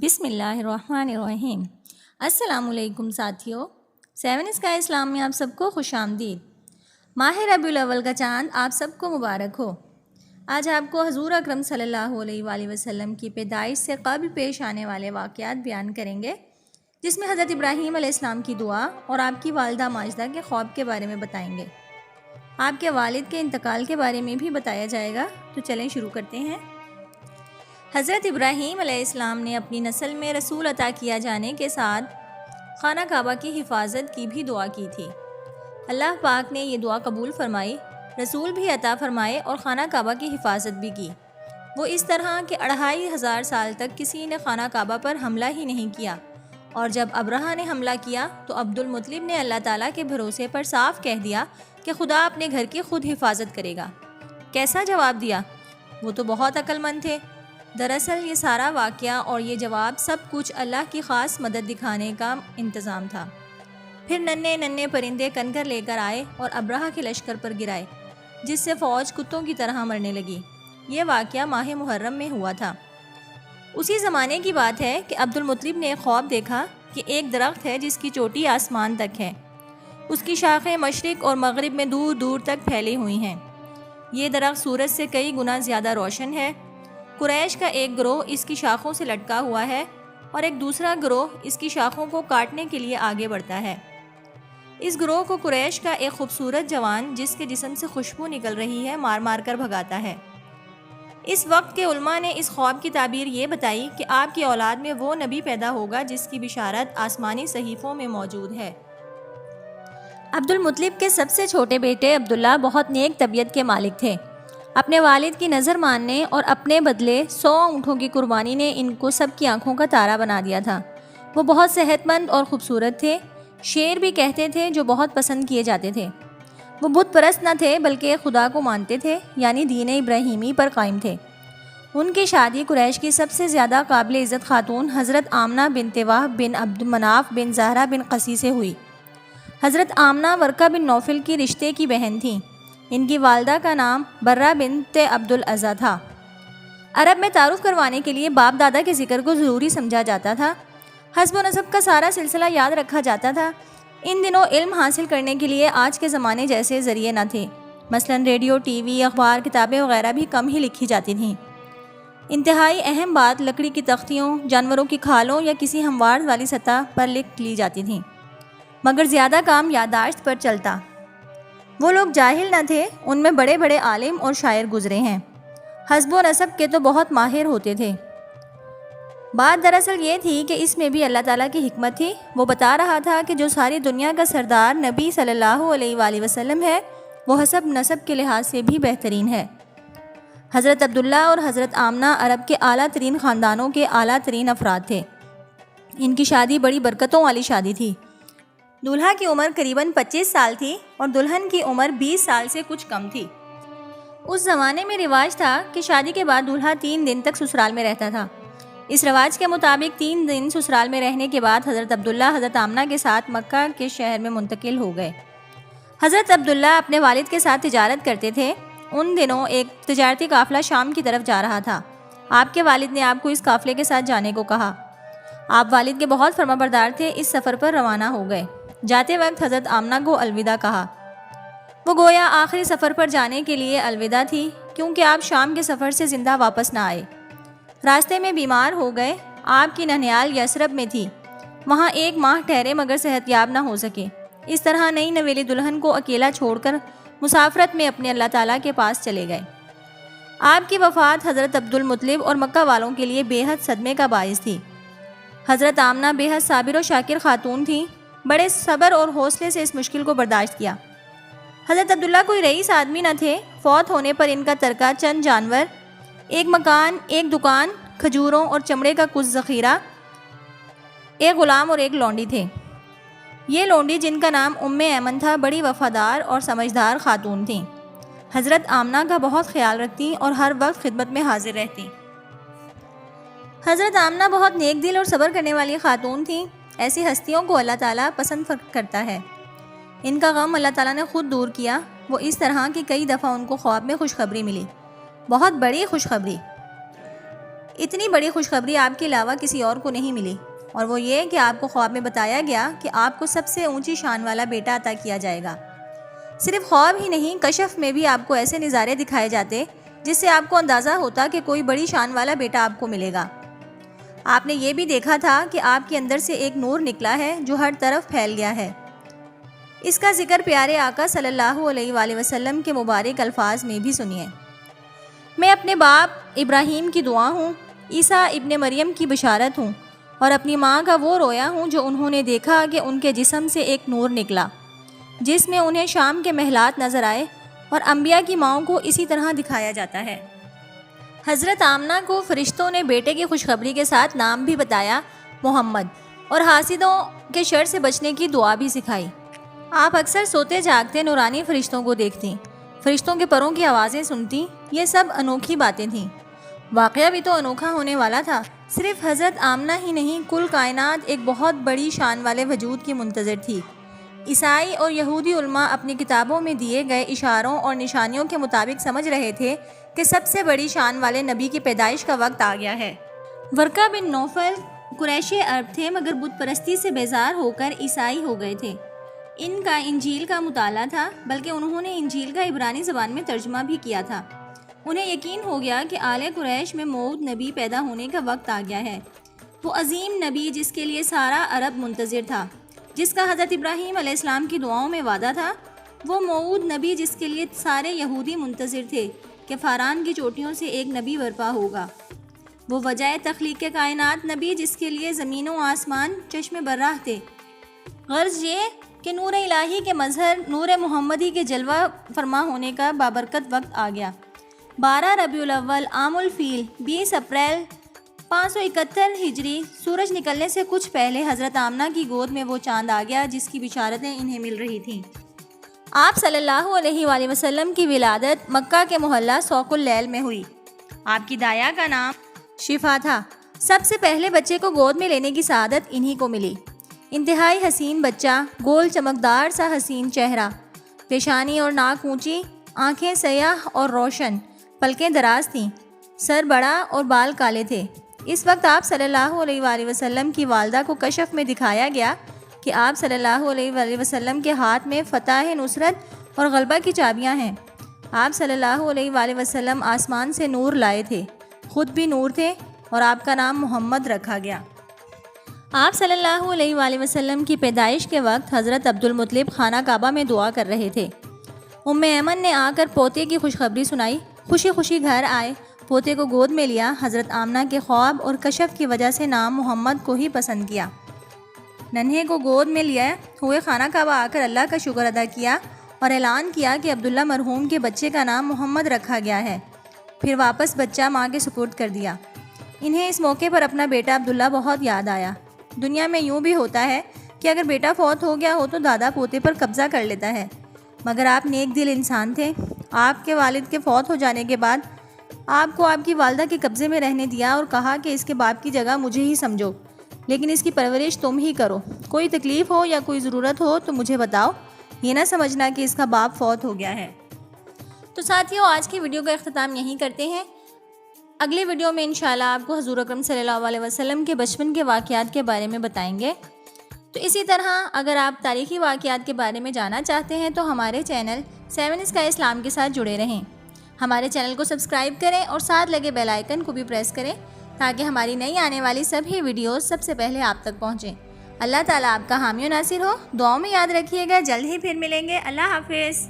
بسم اللہ الرحمن الرحیم۔ السلام علیکم ساتھیو، 7 اسکائی اسلام میں آپ سب کو خوش آمدید۔ ماہ ربیع الاول کا چاند آپ سب کو مبارک ہو۔ آج آپ کو حضور اکرم صلی اللہ علیہ وآلہ وسلم کی پیدائش سے قبل پیش آنے والے واقعات بیان کریں گے، جس میں حضرت ابراہیم علیہ السلام کی دعا اور آپ کی والدہ ماجدہ کے خواب کے بارے میں بتائیں گے۔ آپ کے والد کے انتقال کے بارے میں بھی بتایا جائے گا۔ تو چلیں شروع کرتے ہیں۔ حضرت ابراہیم علیہ السلام نے اپنی نسل میں رسول عطا کیا جانے کے ساتھ خانہ کعبہ کی حفاظت کی بھی دعا کی تھی۔ اللہ پاک نے یہ دعا قبول فرمائی، رسول بھی عطا فرمائے اور خانہ کعبہ کی حفاظت بھی کی۔ وہ اس طرح کہ 2500 سال تک کسی نے خانہ کعبہ پر حملہ ہی نہیں کیا، اور جب ابرہہ نے حملہ کیا تو عبد المطلب نے اللہ تعالیٰ کے بھروسے پر صاف کہہ دیا کہ خدا اپنے گھر کی خود حفاظت کرے گا۔ کیسا جواب دیا؟ وہ تو بہت عقل مند تھے۔ دراصل یہ سارا واقعہ اور یہ جواب سب کچھ اللہ کی خاص مدد دکھانے کا انتظام تھا۔ پھر ننھے پرندے کنکر لے کر آئے اور ابرہہ کے لشکر پر گرائے، جس سے فوج کتوں کی طرح مرنے لگی۔ یہ واقعہ ماہ محرم میں ہوا تھا۔ اسی زمانے کی بات ہے کہ عبد المطلب نے ایک خواب دیکھا کہ ایک درخت ہے جس کی چوٹی آسمان تک ہے۔ اس کی شاخیں مشرق اور مغرب میں دور دور تک پھیلی ہوئی ہیں۔ یہ درخت سورج سے کئی گنا زیادہ روشن ہے۔ قریش کا ایک گروہ اس کی شاخوں سے لٹکا ہوا ہے اور ایک دوسرا گروہ اس کی شاخوں کو کاٹنے کے لیے آگے بڑھتا ہے۔ اس گروہ کو قریش کا ایک خوبصورت جوان جس کے جسم سے خوشبو نکل رہی ہے مار مار کر بھگاتا ہے۔ اس وقت کے علماء نے اس خواب کی تعبیر یہ بتائی کہ آپ کی اولاد میں وہ نبی پیدا ہوگا جس کی بشارت آسمانی صحیفوں میں موجود ہے۔ عبد المطلب کے سب سے چھوٹے بیٹے عبداللہ بہت نیک طبیعت کے مالک تھے۔ اپنے والد کی نظر ماننے اور اپنے بدلے 100 اونٹوں کی قربانی نے ان کو سب کی آنکھوں کا تارا بنا دیا تھا۔ وہ بہت صحت مند اور خوبصورت تھے، شعر بھی کہتے تھے جو بہت پسند کیے جاتے تھے۔ وہ بت پرست نہ تھے بلکہ خدا کو مانتے تھے، یعنی دین ابراہیمی پر قائم تھے۔ ان کی شادی قریش کی سب سے زیادہ قابل عزت خاتون حضرت آمنہ بنت وہب بن عبد مناف بن زہرہ بن قسی سے ہوئی۔ حضرت آمنہ ورقہ بن نوفل کی رشتے کی بہن تھیں۔ ان کی والدہ کا نام برہ بنت عبد العزیٰ تھا۔ عرب میں تعارف کروانے کے لیے باپ دادا کے ذکر کو ضروری سمجھا جاتا تھا۔ حسب و نسب کا سارا سلسلہ یاد رکھا جاتا تھا۔ ان دنوں علم حاصل کرنے کے لیے آج کے زمانے جیسے ذریعے نہ تھے، مثلاً ریڈیو، ٹی وی، اخبار، کتابیں وغیرہ بھی کم ہی لکھی جاتی تھیں۔ انتہائی اہم بات لکڑی کی تختیوں، جانوروں کی کھالوں یا کسی ہموار والی سطح پر لکھ لی جاتی تھیں، مگر زیادہ کام یادداشت پر چلتا۔ وہ لوگ جاہل نہ تھے، ان میں بڑے بڑے عالم اور شاعر گزرے ہیں۔ حسب و نسب کے تو بہت ماہر ہوتے تھے۔ بات دراصل یہ تھی کہ اس میں بھی اللہ تعالیٰ کی حکمت تھی۔ وہ بتا رہا تھا کہ جو ساری دنیا کا سردار نبی صلی اللہ علیہ وآلہ وسلم ہے، وہ حسب نسب کے لحاظ سے بھی بہترین ہے۔ حضرت عبداللہ اور حضرت آمنہ عرب کے اعلیٰ ترین خاندانوں کے اعلیٰ ترین افراد تھے۔ ان کی شادی بڑی برکتوں والی شادی تھی۔ دولہا کی عمر قریباً 25 سال تھی اور دلہن کی عمر 20 سال سے کچھ کم تھی۔ اس زمانے میں رواج تھا کہ شادی کے بعد دولہا 3 دن تک سسرال میں رہتا تھا۔ اس رواج کے مطابق 3 دن سسرال میں رہنے کے بعد حضرت عبداللہ حضرت آمنہ کے ساتھ مکہ کے شہر میں منتقل ہو گئے۔ حضرت عبداللہ اپنے والد کے ساتھ تجارت کرتے تھے۔ ان دنوں ایک تجارتی قافلہ شام کی طرف جا رہا تھا۔ آپ کے والد نے آپ کو اس قافلے کے ساتھ جانے کو کہا۔ آپ والد کے بہت فرمانبردار تھے، اس سفر پر روانہ ہو گئے۔ جاتے وقت حضرت آمنہ کو الوداع کہا۔ وہ گویا آخری سفر پر جانے کے لیے الوداع تھی، کیونکہ آپ شام کے سفر سے زندہ واپس نہ آئے۔ راستے میں بیمار ہو گئے۔ آپ کی ننھیال یثرب میں تھی، وہاں 1 ماہ ٹھہرے مگر صحت یاب نہ ہو سکے۔ اس طرح نئی نویلی دلہن کو اکیلا چھوڑ کر مسافرت میں اپنے اللہ تعالیٰ کے پاس چلے گئے۔ آپ کی وفات حضرت عبد المطلب اور مکہ والوں کے لیے بے حد صدمے کا باعث تھی۔ حضرت آمنہ بے حد صابر و شاکر خاتون تھیں، بڑے صبر اور حوصلے سے اس مشکل کو برداشت کیا۔ حضرت عبداللہ کوئی رئیس آدمی نہ تھے۔ فوت ہونے پر ان کا ترکہ چند جانور، 1 مکان، 1 دکان، کھجوروں اور چمڑے کا کچھ ذخیرہ، 1 غلام اور 1 لونڈی تھے۔ یہ لونڈی، جن کا نام ایمن تھا، بڑی وفادار اور سمجھدار خاتون تھیں۔ حضرت آمنہ کا بہت خیال رکھتی اور ہر وقت خدمت میں حاضر رہتی۔ حضرت آمنہ بہت نیک دل اور صبر کرنے والی خاتون تھیں۔ ایسی ہستیوں کو اللہ تعالیٰ پسند کرتا ہے۔ ان کا غم اللہ تعالیٰ نے خود دور کیا۔ وہ اس طرح کہ کئی دفعہ ان کو خواب میں خوشخبری ملی، بہت بڑی خوشخبری۔ اتنی بڑی خوشخبری آپ کے علاوہ کسی اور کو نہیں ملی، اور وہ یہ کہ آپ کو خواب میں بتایا گیا کہ آپ کو سب سے اونچی شان والا بیٹا عطا کیا جائے گا۔ صرف خواب ہی نہیں، کشف میں بھی آپ کو ایسے نظارے دکھائے جاتے جس سے آپ کو اندازہ ہوتا کہ کوئی بڑی شان والا بیٹا آپ کو ملے گا۔ آپ نے یہ بھی دیکھا تھا کہ آپ کے اندر سے ایک نور نکلا ہے جو ہر طرف پھیل گیا ہے۔ اس کا ذکر پیارے آقا صلی اللہ علیہ وآلہ وسلم کے مبارک الفاظ میں بھی سنیے۔ میں اپنے باپ ابراہیم کی دعا ہوں، عیسیٰ ابن مریم کی بشارت ہوں، اور اپنی ماں کا وہ رویا ہوں جو انہوں نے دیکھا کہ ان کے جسم سے ایک نور نکلا جس میں انہیں شام کے محلات نظر آئے، اور انبیاء کی ماؤں کو اسی طرح دکھایا جاتا ہے۔ حضرت آمنہ کو فرشتوں نے بیٹے کی خوشخبری کے ساتھ نام بھی بتایا محمد، اور حاسدوں کے شر سے بچنے کی دعا بھی سکھائی۔ آپ اکثر سوتے جاگتے نورانی فرشتوں کو دیکھتی، فرشتوں کے پروں کی آوازیں سنتی، یہ سب انوکھی باتیں تھیں۔ واقعہ بھی تو انوکھا ہونے والا تھا۔ صرف حضرت آمنہ ہی نہیں، کل کائنات ایک بہت بڑی شان والے وجود کی منتظر تھی۔ عیسائی اور یہودی علماء اپنی کتابوں میں دیے گئے اشاروں اور نشانیوں کے مطابق سمجھ رہے تھے کہ سب سے بڑی شان والے نبی کی پیدائش کا وقت آ گیا ہے۔ ورقہ بن نوفل قریشی عرب تھے، مگر بت پرستی سے بیزار ہو کر عیسائی ہو گئے تھے۔ ان کا انجیل کا مطالعہ تھا، بلکہ انہوں نے انجیل کا عبرانی زبان میں ترجمہ بھی کیا تھا۔ انہیں یقین ہو گیا کہ آل قریش میں موعود نبی پیدا ہونے کا وقت آ گیا ہے، وہ عظیم نبی جس کے لیے سارا عرب منتظر تھا، جس کا حضرت ابراہیم علیہ السلام کی دعاؤں میں وعدہ تھا، وہ موعود نبی جس کے لیے سارے یہودی منتظر تھے کہ فاران کی چوٹیوں سے ایک نبی برپا ہوگا، وہ وجہ تخلیق کائنات نبی جس کے لیے زمین و آسمان چشم براہ تھے۔ غرض یہ کہ نور الہی کے مظہر نور محمدی کے جلوہ فرما ہونے کا بابرکت وقت آ گیا۔ 12 ربیع الاول عام الفیل 20 اپریل 571 ہجری، سورج نکلنے سے کچھ پہلے حضرت آمنہ کی گود میں وہ چاند آ گیا جس کی بشارتیں انہیں مل رہی تھیں۔ آپ صلی اللہ علیہ وآلہ وسلم کی ولادت مکہ کے محلہ سوق اللیل میں ہوئی۔ آپ کی دایا کا نام شفا تھا۔ سب سے پہلے بچے کو گود میں لینے کی سعادت انہی کو ملی۔ انتہائی حسین بچہ، گول چمکدار سا حسین چہرہ، پیشانی اور ناک اونچی، آنکھیں سیاہ اور روشن، پلکیں دراز تھیں، سر بڑا اور بال کالے تھے۔ اس وقت آپ صلی اللہ علیہ وآلہ وسلم کی والدہ کو کشف میں دکھایا گیا کہ آپ صلی اللہ علیہ وآلہ وسلم کے ہاتھ میں فتح، نصرت اور غلبہ کی چابیاں ہیں۔ آپ صلی اللہ علیہ وآلہ وسلم آسمان سے نور لائے تھے، خود بھی نور تھے، اور آپ کا نام محمد رکھا گیا۔ آپ صلی اللہ علیہ وآلہ وسلم کی پیدائش کے وقت حضرت عبد المطلب خانہ کعبہ میں دعا کر رہے تھے۔ ام ایمن نے آ کر پوتے کی خوشخبری سنائی، خوشی خوشی گھر آئے، پوتے کو گود میں لیا۔ حضرت آمنہ کے خواب اور کشف کی وجہ سے نام محمد کو ہی پسند کیا۔ ننھے کو گود میں لیا ہوئے خانہ کعبہ آ کر اللہ کا شکر ادا کیا اور اعلان کیا کہ عبداللہ مرحوم کے بچے کا نام محمد رکھا گیا ہے، پھر واپس بچہ ماں کے سپرد کر دیا۔ انہیں اس موقع پر اپنا بیٹا عبداللہ بہت یاد آیا۔ دنیا میں یوں بھی ہوتا ہے کہ اگر بیٹا فوت ہو گیا ہو تو دادا پوتے پر قبضہ کر لیتا ہے، مگر آپ نیک دل انسان تھے۔ آپ کے والد کے فوت ہو جانے کے بعد آپ کو آپ کی والدہ کے قبضے میں رہنے دیا اور کہا کہ اس کے باپ کی جگہ مجھے ہی سمجھو، لیکن اس کی پرورش تم ہی کرو، کوئی تکلیف ہو یا کوئی ضرورت ہو تو مجھے بتاؤ، یہ نہ سمجھنا کہ اس کا باپ فوت ہو گیا ہے۔ تو ساتھیوں، آج کی ویڈیو کا اختتام یہیں کرتے ہیں۔ اگلی ویڈیو میں انشاءاللہ آپ کو حضور اکرم صلی اللہ علیہ وسلم کے بچپن کے واقعات کے بارے میں بتائیں گے۔ تو اسی طرح اگر آپ تاریخی واقعات کے بارے میں جاننا چاہتے ہیں تو ہمارے چینل 7 اسکائی اسلام کے ساتھ جڑے رہیں۔ ہمارے چینل کو سبسکرائب کریں اور ساتھ لگے بیل آئیکن کو بھی پریس کریں تاکہ ہماری نئی آنے والی سبھی ویڈیوز سب سے پہلے آپ تک پہنچیں۔ اللہ تعالیٰ آپ کا حامی و ناصر ہو۔ دعاؤں میں یاد رکھیے گا، جلد ہی پھر ملیں گے۔ اللہ حافظ۔